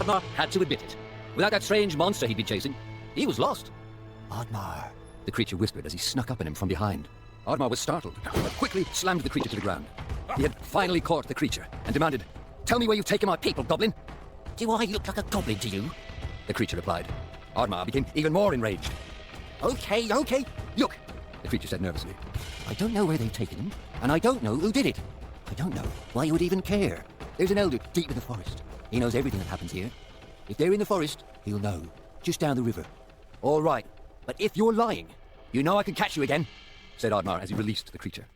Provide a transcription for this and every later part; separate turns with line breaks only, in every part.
Oddmar had to admit it. Without that strange monster he'd been chasing, he was lost.
Oddmar,
the creature whispered as he snuck up on him from behind. Oddmar was startled, but quickly slammed the creature to the ground. He had finally caught the creature and demanded, "Tell me where you've taken my people, goblin."
"Do I look like a goblin to you?"
the creature replied. Oddmar became even more enraged.
Okay,
Look, the creature said nervously.
I don't know where they've taken him, and I don't know who did it. I don't know why you would even care. There's an elder deep in the forest. He knows everything that happens here. If they're in the forest, he'll know. Just down the river.
All right, but if you're lying, you know I can catch you again, said Oddmar as he released the creature.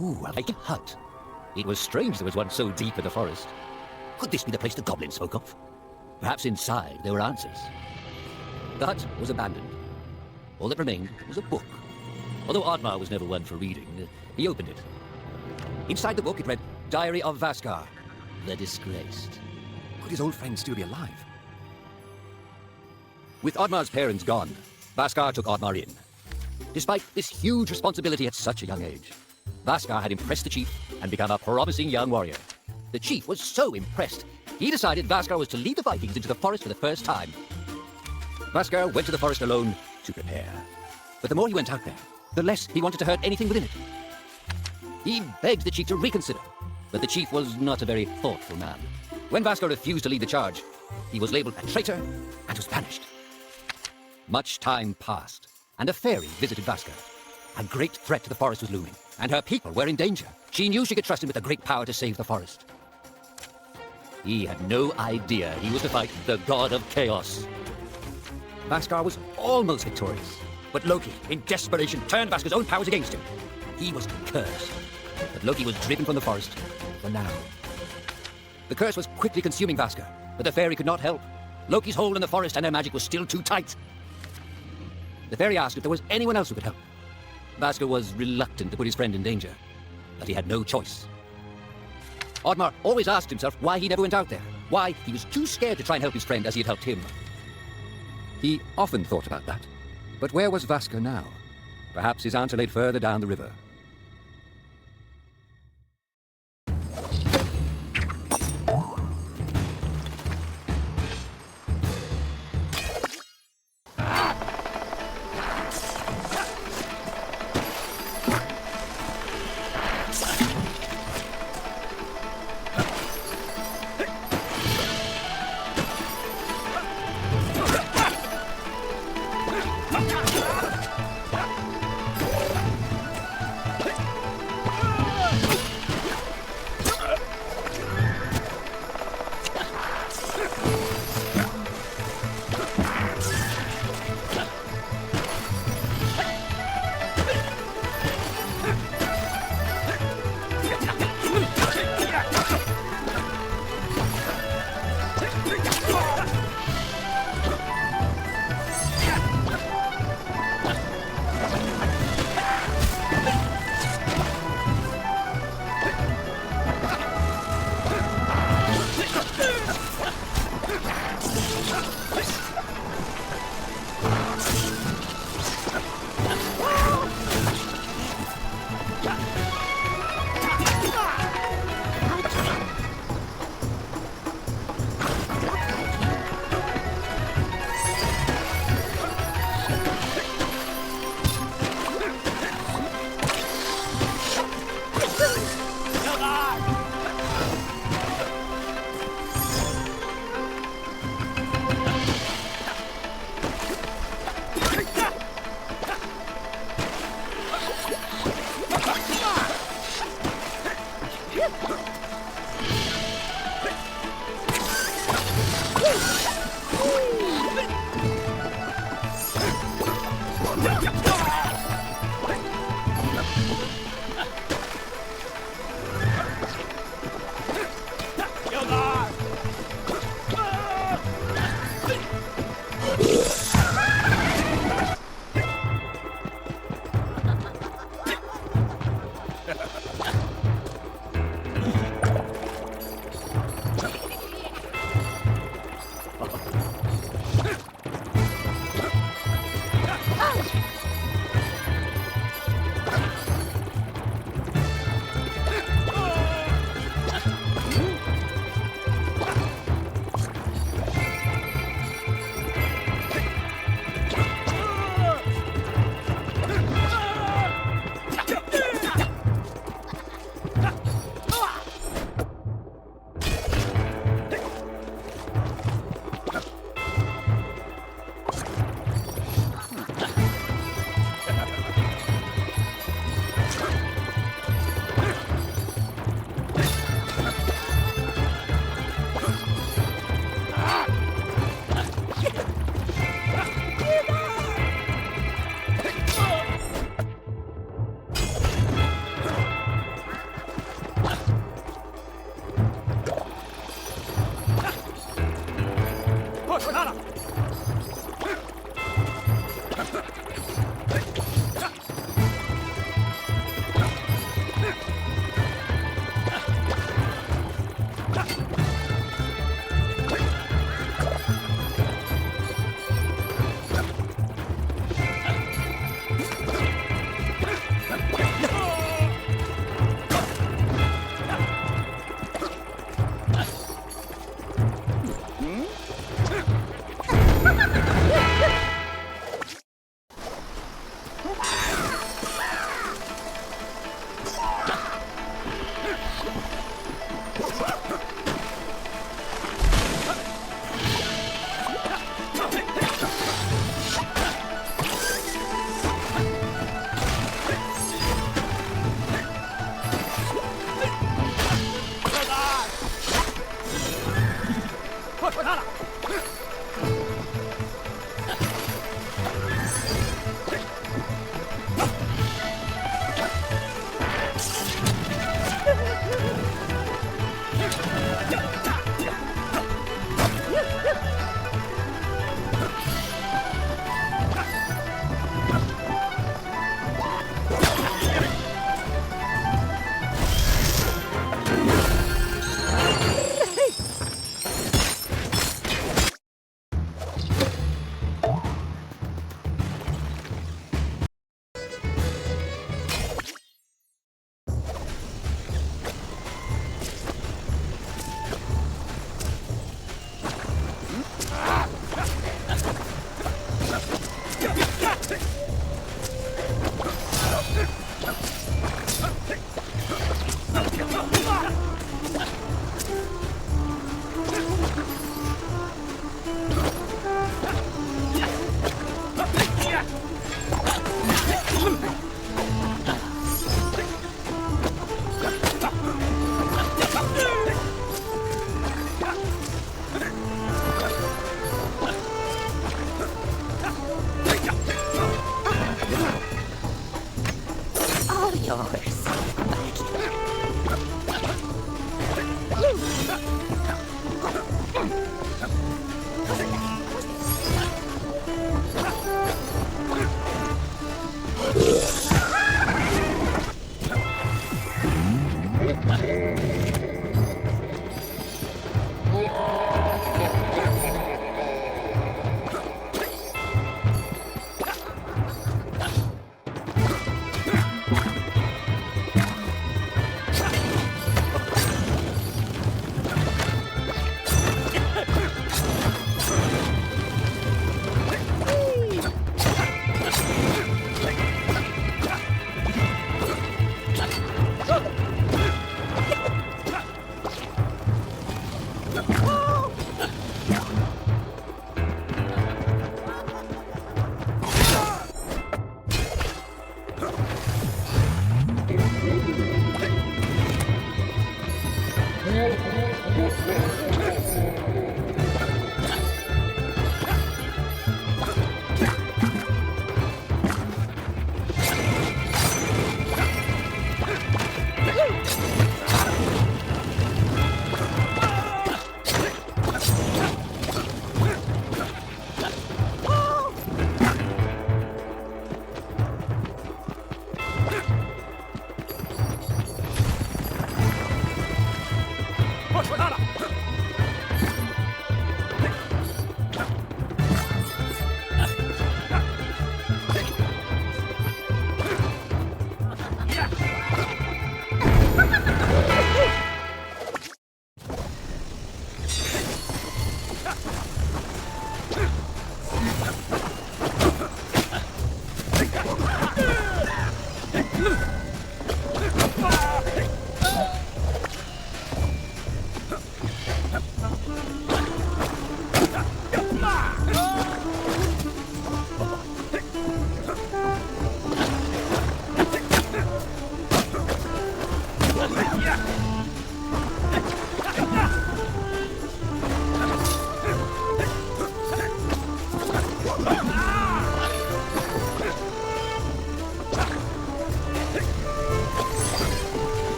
Ooh, a vacant hut. It was strange there was one so deep in the forest. Could this be the place the goblins spoke of? Perhaps inside there were answers. The hut was abandoned. All that remained was a book. Although Oddmar was never one for reading, he opened it. Inside the book it read, Diary of Vaskar, the Disgraced.
Could his old friend still be alive?
With Oddmar's parents gone, Vaskar took Oddmar in. Despite this huge responsibility at such a young age, Vaskar had impressed the chief and become a promising young warrior. The chief was so impressed, he decided Vaskar was to lead the Vikings into the forest for the first time. Vaskar went to the forest alone to prepare. But the more he went out there, the less he wanted to hurt anything within it. He begged the chief to reconsider, but the chief was not a very thoughtful man. When Vaskar refused to lead the charge, he was labeled a traitor and was banished. Much time passed, and a fairy visited Vaskar. A great threat to the forest was looming, and her people were in danger. She knew she could trust him with the great power to save the forest. He had no idea he was to fight the god of chaos. Vaskar was almost victorious, but Loki, in desperation, turned Vaskar's own powers against him. He was cursed, but Loki was driven from the forest, for now. The curse was quickly consuming Vaskar, but the fairy could not help. Loki's hold in the forest and her magic was still too tight. The fairy asked if there was anyone else who could help. Vaskar was reluctant to put his friend in danger, but he had no choice. Oddmar always asked himself why he never went out there, why he was too scared to try and help his friend as he had helped him.
He often thought about that. But where was Vaskar now? Perhaps his answer lay further down the river.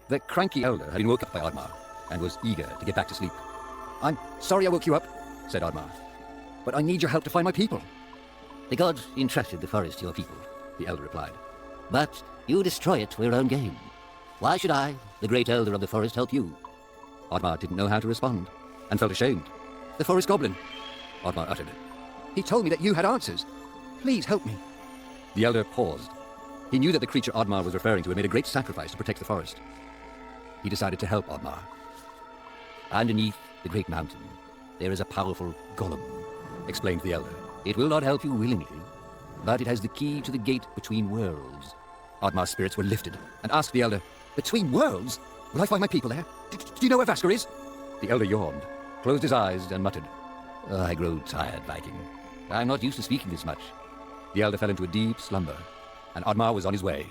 The cranky elder had been woke up by Oddmar, and was eager to get back to sleep. "I'm sorry I woke you up," said Oddmar, "but I need your help to find my people."
The gods entrusted the forest to your people,
The elder replied.
but you destroy it for your own gain. Why should I, the great elder of the forest, help you?
Oddmar didn't know how to respond, and felt ashamed. "The forest goblin," Oddmar uttered. "He told me that you had answers. Please help me." The elder paused. He knew that the creature Oddmar was referring to had made a great sacrifice to protect the forest. He decided to help Oddmar.
Underneath the great mountain, there is a powerful golem,
Explained the elder.
It will not help you willingly, but it has the key to the gate between worlds.
Oddmar's spirits were lifted, and asked the elder, "Between worlds? Will I find my people there? Do you know where Vaskar is?" The elder yawned, closed his eyes, and muttered,
I grow tired, Viking. I'm not used to speaking this much.
The elder fell into a deep slumber, and Oddmar was on his way.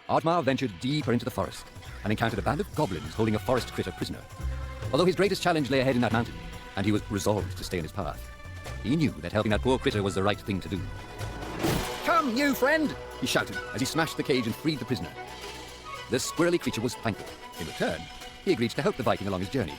Oddmar ventured deeper into the forest and encountered a band of goblins holding a forest critter prisoner. Although his greatest challenge lay ahead in that mountain, and he was resolved to stay on his path, he knew that helping that poor critter was the right thing to do. "Come, you friend!" he shouted as he smashed the cage and freed the prisoner. The squirrely creature was thankful. In return, he agreed to help the Viking along his journey.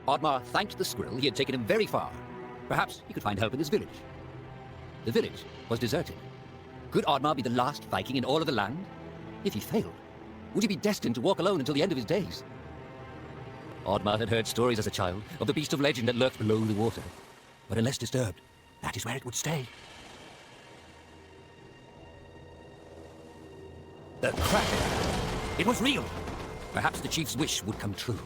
Oddmar thanked the squirrel. He had taken him very far. Perhaps he could find help in this village. The village was deserted. Could Oddmar be the last Viking in all of the land? If he failed, would he be destined to walk alone until the end of his days? Oddmar had heard stories as a child of the beast of legend that lurked below the water. But unless disturbed, that is where it would stay. The Kraken. It was real. Perhaps the chief's wish would come true.